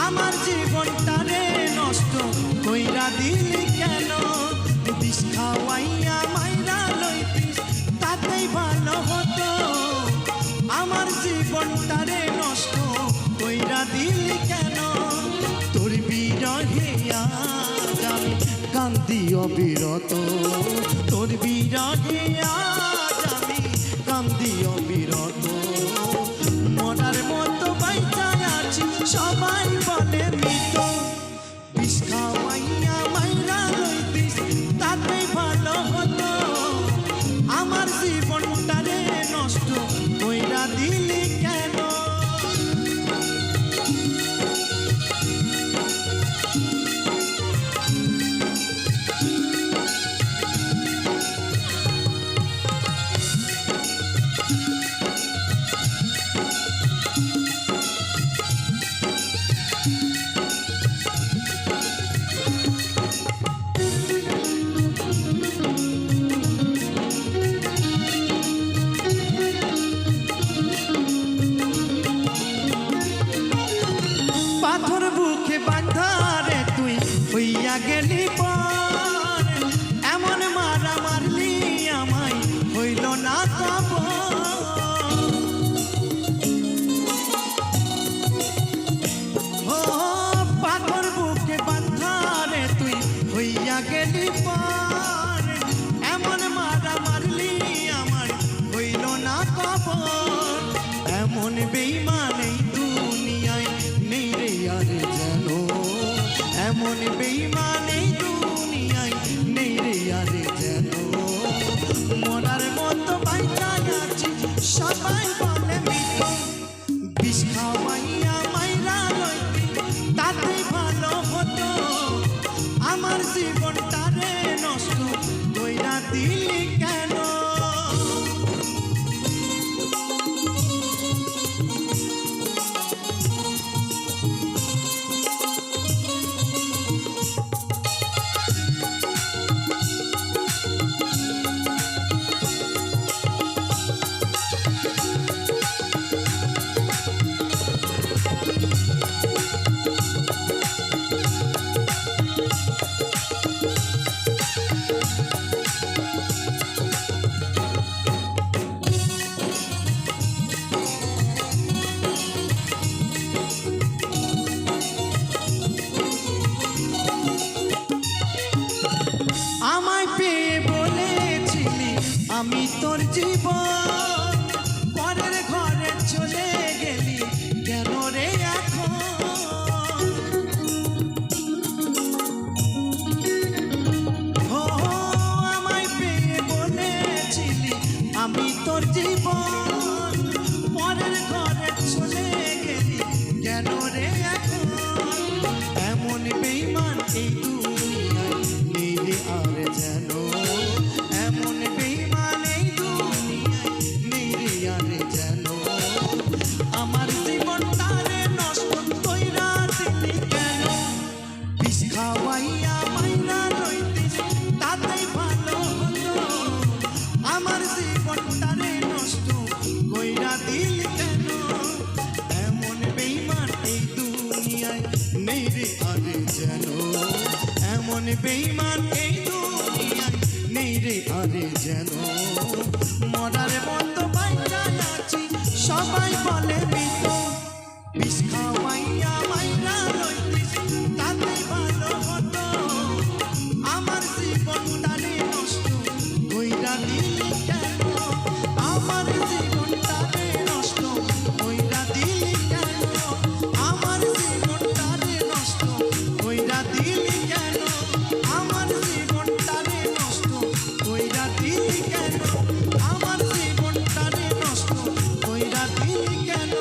আমার জীবনটারে নষ্ট কইরা দিলি কেন? বিষ খাওয়াইয়া মাইরা লইতিস তাতেই ভালো হতো। আমার জীবনটারে নষ্ট কইরা দিলি কেন? তোর বিরহে আজ আমি কান্দি অবিরত, তোর বিরহে আজ আমি কান্দি অবিরত। মরার মতো বাইচা আছি সবাই বলে মৃত। বিষ খাওয়াইয়া মাইরা লইতিস তাতেই ভালো হতো। আমার জীবনটারে নষ্ট কইরা দিলি কেন? পাথর বুকে বাঁধারে তুই হইয়া গেলি পর, এমন মারা মারলি আমায় হইল না খবর। ও পাথর বুকে বাঁধারে তুই হইয়া গেলি পর, এমন মারা মারলি আমায় হইল না খবর। এমন বেঈমান এই দুনিয়ায় নেই রে আর যেন, এমন বেঈমান এই দুনিয়ায় নেই রে আর যেন। মরার মতো বাইচা আছি সবাই বলে মৃত। বিষ খাওয়াইয়া মাইরা লইতি তাতেই ভালো হতো। আমার জীবনটারে নষ্ট কইরা দিলি কেন? আমায় পেয়ে বলেছিলি আমি তোর জীবন, পরের ঘরে চলে গেলি কেন রে এখন? ও আমায় পেয়ে বলেছিলি আমি তোর জীবন, পরের ঘরে চলে গেলি কেন রে এখন? এমন বেঈমান এই দুনিয়ায় নেই রে আর যেন, এমন বেঈমান এই দুনিয়ায় নেই রে আর যেন। আমার জীবনটারে নষ্ট কইরা দিলি কেন? বিষ খাওয়াইয়া মাইরা লইতিস তাতেই ভালো হতো। আমার জীবনটারে নষ্ট কইরা দিলি কেন? এমন বেঈমান এই দুনিয়ায় নেই রে আর যেন, এমন বেঈমান এই দুনিয়ায় নেই রে আর যেন। মরার মতো বাইচা আছি সবাই বলে মৃত। বিষ খাওয়াইয়া মাইরা লইতিস তাতেই ভালো হতো। আমার জীবনটারে নষ্ট কইরা দিলি কেন? আমার জীবনটারে নষ্ট কইরা দিলি কেন? আমার জীবনটারে নষ্ট কইরা দিলি কেন? আমার জীবনটারে নষ্ট কইরা দিলি কেন? আমার জীবনটারে নষ্ট কইরা দিলি কেন?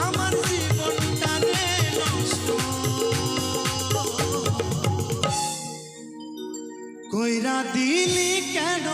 আমার জীবনটারে নষ্ট কইরা দিলি কেন?